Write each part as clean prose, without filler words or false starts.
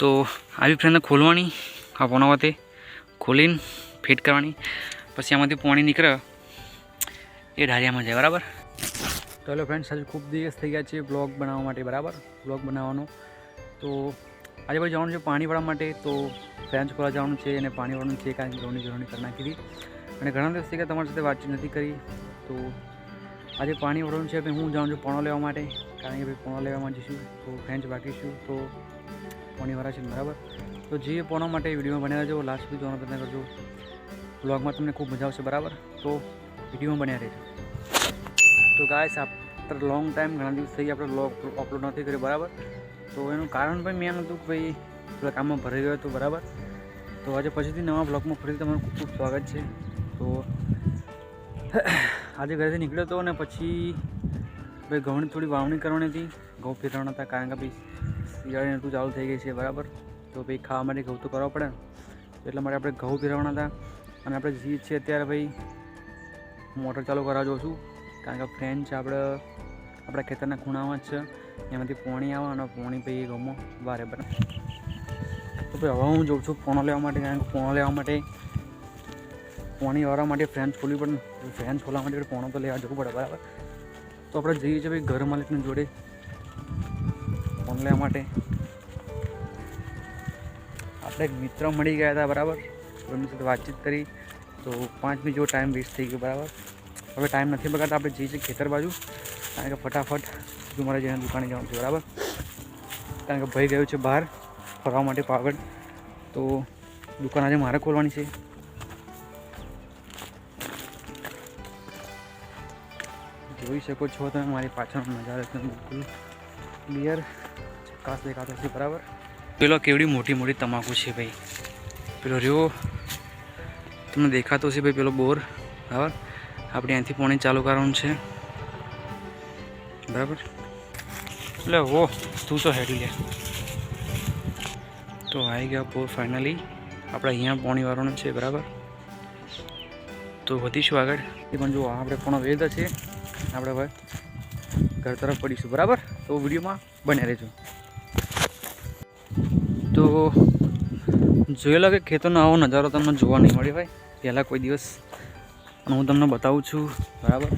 તો આવી ફ્રેન્ડને ખોલવાની, આ પોનાવાતે ખોલીને ફિટ કરવાની, પછી આમાંથી પાણી નીકળે એ ઢારિયામાં જાય બરાબર. તો હેલો ફ્રેન્ડ્સ, આજે ખૂબ દિવસ થઈ ગયા છે બ્લોગ બનાવવા માટે બરાબર, બ્લોગ બનાવવાનો. તો આજે ભાઈ જવાનું છે પાણીવાળા માટે, તો ફ્રેન્ચ ખોલા જવાનું છે અને પાણીવાળાનું છે કારણ કે ઘઉંની જવાની કરી નાખી હતી અને ઘણા દિવસ થઈ ગયા તમારી સાથે વાતચીત નથી કરી. તો આજે પાણી વાળવાનું છે, હું જાઉં છું પોણો લેવા માટે કારણ કે ભાઈ પોણો લેવામાં જઈશું તો ફ્રેન્ચ વાગીશું તો પાણીવાળા છે બરાબર. તો જે પોણો માટે વિડીયોમાં બન્યા રહેજો, લાસ્ટ સુધી જોવાનો પ્રયત્ન કરજો. બ્લોગમાં તમને ખૂબ મજા આવશે બરાબર, તો વિડીયોમાં બન્યા રહેજો. તો ગાઈસ, આફ્ટર લોંગ ટાઈમ ઘણા દિવસ થઈ આપણે બ્લોગ અપલોડ નથી કર્યો બરાબર. તો એનું કારણ ભાઈ મેન હતું કે ભાઈ થોડા કામમાં ભરાઈ ગયો હતો બરાબર. તો આજે પછીથી નવા બ્લોગમાં ફરીથી તમારું ખૂબ ખૂબ સ્વાગત છે. તો આજે ઘરેથી નીકળ્યો હતો અને પછી ભાઈ ઘઉંની થોડી વાવણી કરવાની હતી, ઘઉં ફેરવાના હતા કારણ કે ભાઈ શિયાળાની ઋતુ ચાલુ થઈ ગઈ છે બરાબર. તો ભાઈ ખાવા માટે ઘઉં તો કરવા પડે ને, એટલા માટે આપણે ઘઉં ફેરવાના હતા. અને આપણે જે છે અત્યારે ભાઈ મોટર ચાલુ કરવા જાઉં છું કારણ કે ફ્રેન્ચ આપણા ખેતરના ખૂણામાં જ છે, એમાંથી પાણી આવે અને પાણી ભાઈ એ ઘઉંમાં વારે બને. તો ભાઈ હવે હું જાઉં છું પોણો લેવા માટે કારણ કે પોણો લેવા માટે પાણી વાળવા માટે ફ્રેન્ચ ખોલવી પડે, ફ્રેન્ચ ખોલવા માટે પોણો તો લેવા જવું પડે બરાબર. તો આપણે જઈએ છીએ ભાઈ ઘર માલિકની જોડે પોણો લેવા માટે. આપણે એક મિત્ર મળી ગયા હતા બરાબર, એમની સાથે વાતચીત કરી તો 5 મિનિટ જેવો ટાઈમ વેસ્ટ થઈ ગયો બરાબર. હવે ટાઈમ નથી બગાડતા, આપણે જઈએ છીએ ખેતર બાજુ કારણ કે ફટાફટ મારે જઈને દુકાને જવાનું છે બરાબર. કારણ કે ભાઈ ગયો છે બહાર ફરવા માટે પાગળ, તો દુકાન આજે મારે ખોલવાની છે. જોઈ શકો છો તમે મારી પાછળનો નજારો એકદમ બિલકુલ ક્લિયર ચકાસ દેખાતો છે બરાબર. પેલો કેવડી મોટી મોટી તમાકુ છે ભાઈ, પેલો રહ્યો તમને દેખાતો છે ભાઈ પેલો બોર બરાબર. આપણે અહીંથી પાણી ચાલુ કરવાનું છે બરાબર. એટલે હો તું તો હેડી લે. તો આવી ગયા બોર ફાઇનલી, આપણે અહીંયા પાણી વાળવાનું છે બરાબર. તો વધીશું આગળ, એ પણ જો આપણે પણ વેદ છે, આપણે હવે ઘર તરફ પડીશું બરાબર. તો વિડીયોમાં બન્યા રહેજો. તો જોયેલો કે ખેતરનો આવો નજારો તમને જોવા નહીં મળ્યો ભાઈ પહેલાં કોઈ દિવસ, અને હું તમને બતાવું છું બરાબર.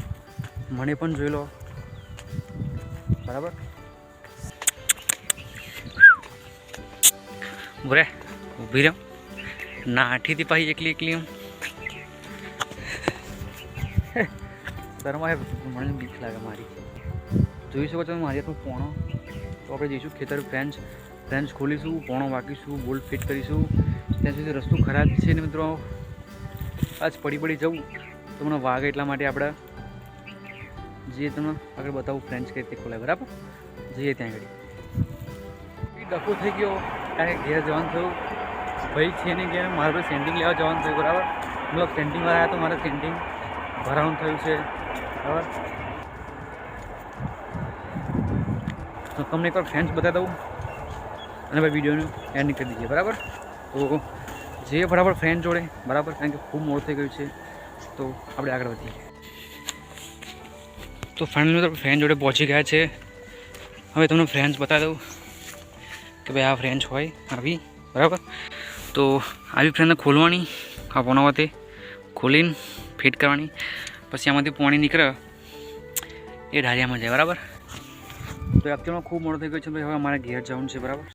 મને પણ જોઈ લો બરાબર. બોરે ઊભી રહ્યો ના આઠીથી પાછી એકલી એકલી એમ શરમાય, મને બીક લાગે મારી. જોઈ શકો છો મારી હાથમાં પોણો. તો આપણે જઈશું ખેતર, ફ્રેન્ચ ખોલીશું, પોણો વાગીશું, બોલ્ટ ફિટ કરીશું. ત્યાં સુધી રસ્તો ખરાબ છે ને મિત્રો, આજ પડી જવું તો મને વાગે, એટલા માટે આપણે જે તમને આગળ બતાવું ફ્રેન્ચ કઈ રીતે ખોલાય બરાબર. જઈએ ત્યાં આગળ. ડખો થઈ ગયો કારણ કે ઘેર જવાનું થયું, ભાઈ છે ને ઘેર મારે ભાઈ સેન્ટિંગ લેવા જવાનું થયું બરાબર. મતલબ સેન્ટિંગમાં આવ્યા તો મારે સેન્ટિંગ ભરાવાનું થયું છે બરાબર. તો તમને એકવાર ફ્રેન્ચ બતાવી દઉં અને ભાઈ વિડીયોનું એન્ડ કરી દઈએ બરાબર. તો જે બરાબર ફ્રેન્ડ જોડે બરાબર કારણ કે ખૂબ મોડું થઈ ગયું છે, તો આપણે આગળ વધીએ. તો ફાઇનલી તો ફ્રેન્ડ જોડે પહોંચી ગયા છે. હવે તમને ફ્રેન્ચ બતાવી દઉં કે ભાઈ આ ફ્રેન્ચ હોય આવી બરાબર. તો આવી ફ્રેન્ડને ખોલવાની, આ પોનાવાતે ખોલીને ફિટ કરવાની, પછી આમાંથી પાણી નીકળે એ ઢારિયામાં જાય બરાબર. તો એકચ્યુઅલમાં ખૂબ મોડું થઈ ગયું છે ભાઈ, હવે અમારે ઘેર જવાનું છે બરાબર.